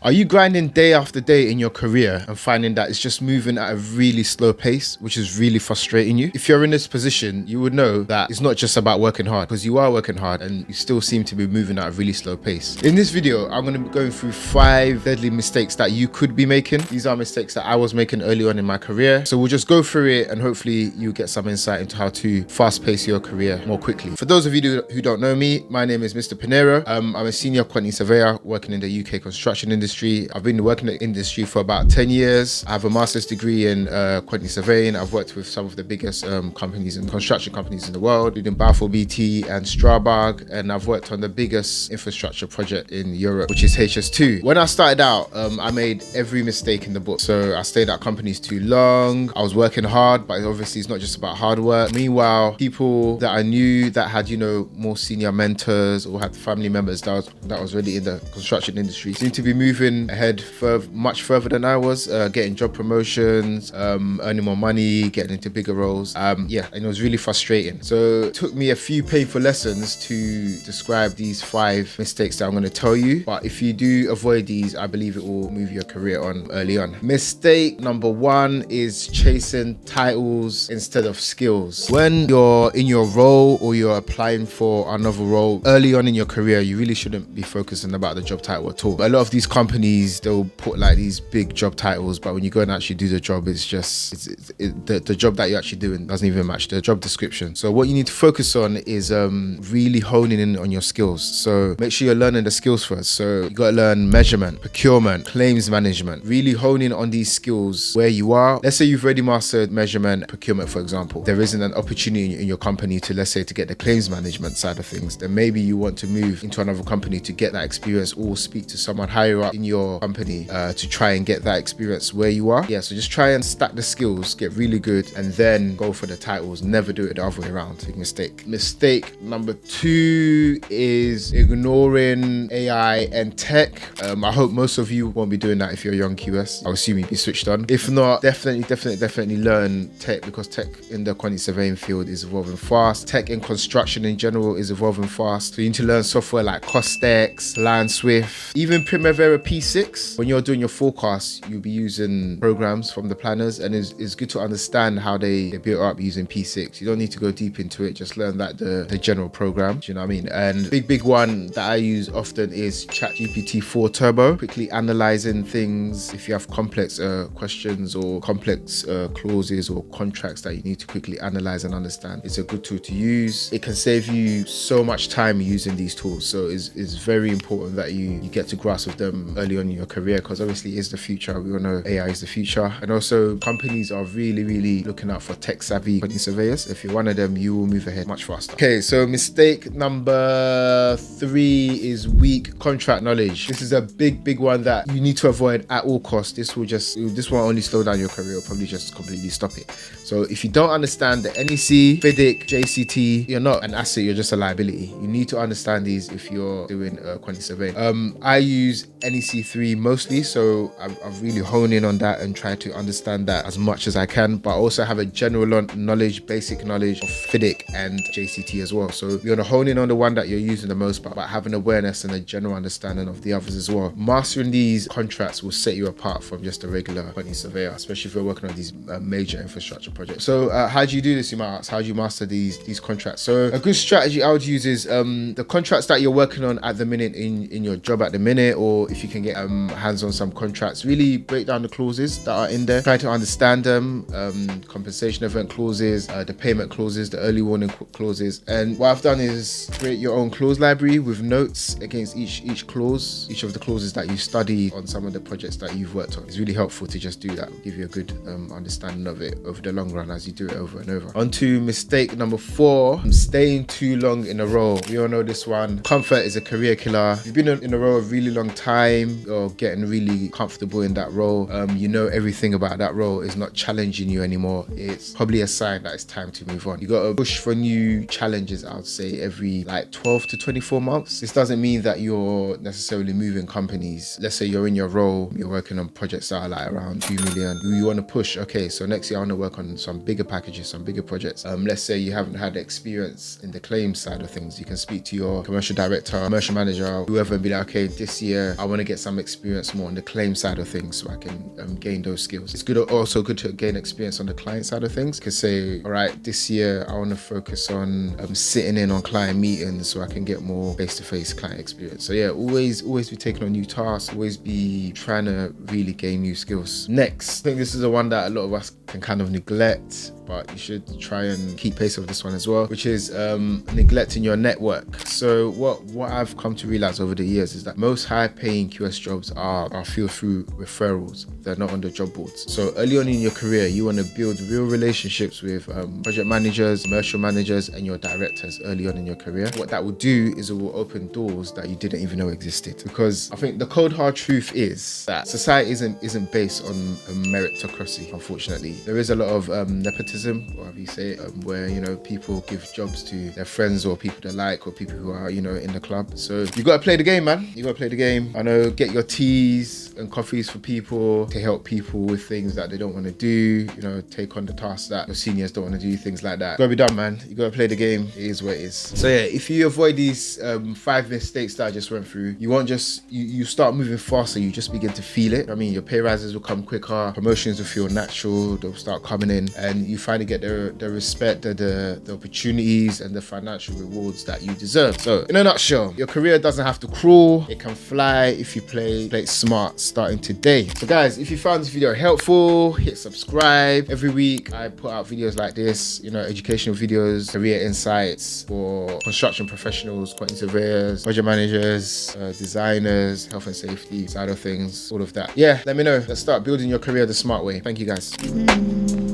Are you grinding day after day in your career and finding that it's just moving at a really slow pace, which is really frustrating you? If you're in this position, you would know that it's not just about working hard, because you are working hard and you still seem to be moving at a really slow pace. In this video, I'm going to be going through 5 deadly mistakes that you could be making. These are mistakes that I was making early on in my career. So we'll just go through it and hopefully you'll get some insight into how to fast pace your career more quickly. For those of you who don't know me, my name is Mr. Pinero. I'm a senior quantity surveyor working in the UK construction industry. I've been working in the industry for about 10 years. I have a master's degree in quantity surveying. I've worked with some of the biggest companies and construction companies in the world, including Balfour Beatty and Strabag, and I've worked on the biggest infrastructure project in Europe, which is HS2. When I started out, I made every mistake in the book. So I stayed at companies too long. I was working hard, but obviously it's not just about hard work. Meanwhile, people that I knew that had, more senior mentors or had family members that was already in the construction industry seemed to be moving ahead much further than I was, getting job promotions, earning more money, getting into bigger roles. And it was really frustrating. So it took me a few painful lessons to describe these 5 mistakes that I'm going to tell you. But if you do avoid these, I believe it will move your career on early on. Mistake number 1 is chasing titles instead of skills. When you're in your role or you're applying for another role early on in your career, you really shouldn't be focusing about the job title at all. But a lot of these companies, they'll put like these big job titles, but when you go and actually do the job, it's the job that you're actually doing doesn't even match the job description. So what you need to focus on is really honing in on your skills. So make sure you're learning the skills first. So you got to learn measurement, procurement, claims management, really honing on these skills where you are. Let's say you've already mastered measurement, procurement, for example. There isn't an opportunity in your company to, let's say, to get the claims management side of things. Then maybe you want to move into another company to get that experience or speak to someone higher up in your company to try and get that experience where you are. So just try and stack the skills, get really good, and then go for the titles. Never do it the other way around. Big mistake. Mistake number 2 is ignoring AI and tech. I hope most of you won't be doing that if you're a young QS. I assume you'd be switched on. If not, definitely learn tech, because tech in the quantity surveying field is evolving fast. Tech in construction in general is evolving fast. So you need to learn software like Costex, Swift, even Primavera P6. When you're doing your forecasts, you'll be using programs from the planners, and it's good to understand how they built up using P6. You don't need to go deep into it, just learn that the general program. Do you know what I mean? And big one that I use often is ChatGPT 4 Turbo, quickly analyzing things. If you have complex questions or complex clauses or contracts that you need to quickly analyze and understand, it's a good tool to use. It can save you so much time using these tools. So it's very important that you get to grasp with them early on in your career, because obviously it is the future. We all know AI is the future. And also companies are really looking out for tech savvy quantity surveyors. If you're one of them, you will move ahead much faster. Okay, so mistake number 3 is weak contract knowledge. This is a big one that you need to avoid at all costs. This won't only slow down your career, it'll probably just completely stop it. So if you don't understand the NEC, FIDIC, JCT, you're not an asset, you're just a liability. You need to understand these if you're doing quantity surveying. I use NEC 3 mostly, so I've really honed in on that and try to understand that as much as I can, but I also have a general knowledge, basic knowledge of FIDIC and JCT as well. So you're gonna hone in on the one that you're using the most, but having awareness and a general understanding of the others as well. Mastering these contracts will set you apart from just a regular quantity surveyor, especially if you're working on these major infrastructure projects. So how do you do this, you might ask? How do you master these contracts? So a good strategy I would use is the contracts that you're working on at the minute in your job at the minute, or if you can get hands on some contracts, really break down the clauses that are in there, try to understand them, compensation event clauses, the payment clauses, the early warning clauses. And what I've done is create your own clause library with notes against each clause, each of the clauses that you study on some of the projects that you've worked on. It's really helpful to just do that. It'll give you a good understanding of it over the long run as you do it over and over. On to mistake number 4, staying too long in a role. We all know this one. Comfort is a career killer. If you've been in a role a really long time or getting really comfortable in that role, you know everything about that role is not challenging you anymore. It's probably a sign that it's time to move on. You got to push for new challenges, I would say, every 12 to 24 months. This doesn't mean that you're necessarily moving companies. Let's say you're in your role, you're working on projects that are around 2 million. You want to push, okay, so next year I want to work on some bigger packages, some bigger projects. Let's say you haven't had experience in the claims side of things. You can speak to your commercial director, commercial manager, whoever, and be like, okay, this year I want to get some experience more on the claim side of things so I can gain those skills. It's also good to gain experience on the client side of things. Could say, all right, this year I want to focus on sitting in on client meetings so I can get more face-to-face client experience. So yeah, always be taking on new tasks, always be trying to really gain new skills. Next, I think this is the one that a lot of us can kind of neglect, but you should try and keep pace with this one as well, which is neglecting your network. So what I've come to realize over the years is that most high-paying QS jobs are filled through referrals. They're not on the job boards. So early on in your career, you want to build real relationships with project managers, commercial managers, and your directors early on in your career. What that will do is it will open doors that you didn't even know existed. Because I think the cold hard truth is that society isn't based on meritocracy, unfortunately. There is a lot of nepotism, or however you say it, where, you know, people give jobs to their friends or people they like or people who are, you know, in the club. So you got to play the game, man. You got to play the game. I know, get your teas and coffees for people to help people with things that they don't want to do, you know, take on the tasks that your seniors don't want to do, things like that. Gotta be done, man. You gotta play the game. It is what it is. So yeah, if you avoid these 5 mistakes that I just went through, you won't just, you start moving faster, you just begin to feel it. I mean, your pay rises will come quicker, promotions will feel natural, they'll start coming in, and you finally get the respect, the opportunities and the financial rewards that you deserve. So in a nutshell, your career doesn't have to crawl, it can fly if you play it smart starting today. So guys, if you found this video helpful, hit subscribe. Every week I put out videos like this, you know, educational videos, career insights for construction professionals, quantity surveyors, project managers, designers, health and safety side of things, all of that. Yeah, let me know. Let's start building your career the smart way. Thank you guys.